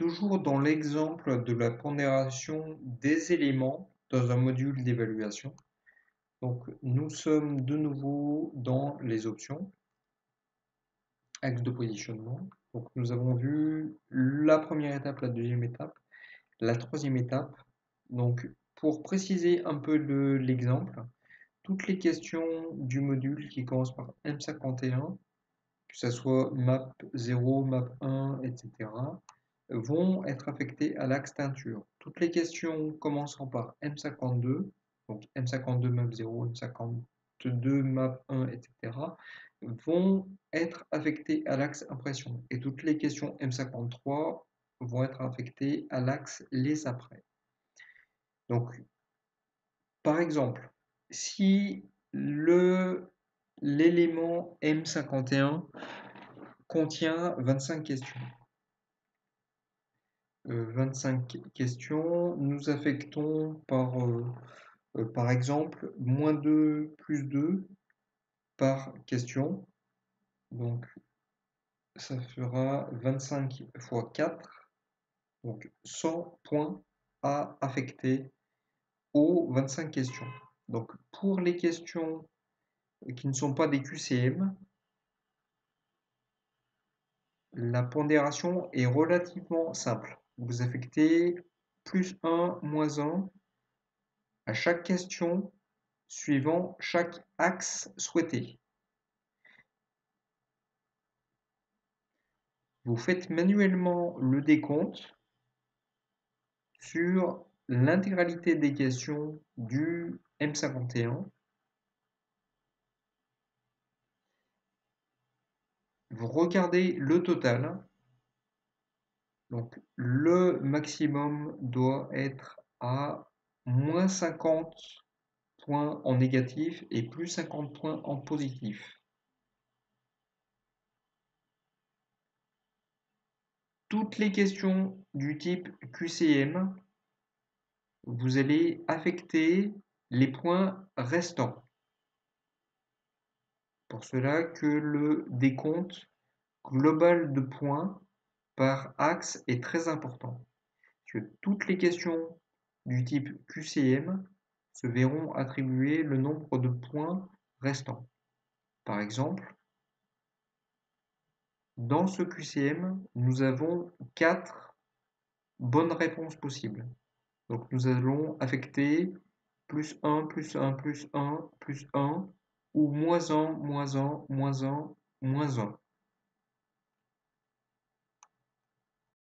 Toujours dans l'exemple de la pondération des éléments dans un module d'évaluation. Donc, nous sommes de nouveau dans les options, axe de positionnement. Donc, nous avons vu la première étape, la deuxième étape, la troisième étape. Donc, pour préciser un peu de l'exemple, toutes les questions du module qui commencent par M51, que ce soit map 0, map 1, etc., vont être affectées à l'axe teinture. Toutes les questions commençant par M52, donc M52 map 0, M52 map 1, etc., vont être affectées à l'axe impression. Et toutes les questions M53 vont être affectées à l'axe les après. Donc, par exemple, si l'élément M51 contient 25 questions. 25 questions, nous affectons par exemple, -2 plus 2 par question. Donc, ça fera 25 fois 4, donc 100 points à affecter aux 25 questions. Donc, pour les questions qui ne sont pas des QCM, la pondération est relativement simple. Vous affectez +1, -1 à chaque question suivant chaque axe souhaité. Vous faites manuellement le décompte sur l'intégralité des questions du M51. Vous regardez le total. Donc le maximum doit être à -50 points en négatif et +50 points en positif. Toutes les questions du type QCM, vous allez affecter les points restants. Pour cela que le décompte global de points par axe est très important. Que toutes les questions du type QCM se verront attribuer le nombre de points restants. Par exemple, dans ce QCM, nous avons 4 bonnes réponses possibles. Donc nous allons affecter +1, +1, +1, +1, ou -1, -1, -1, -1.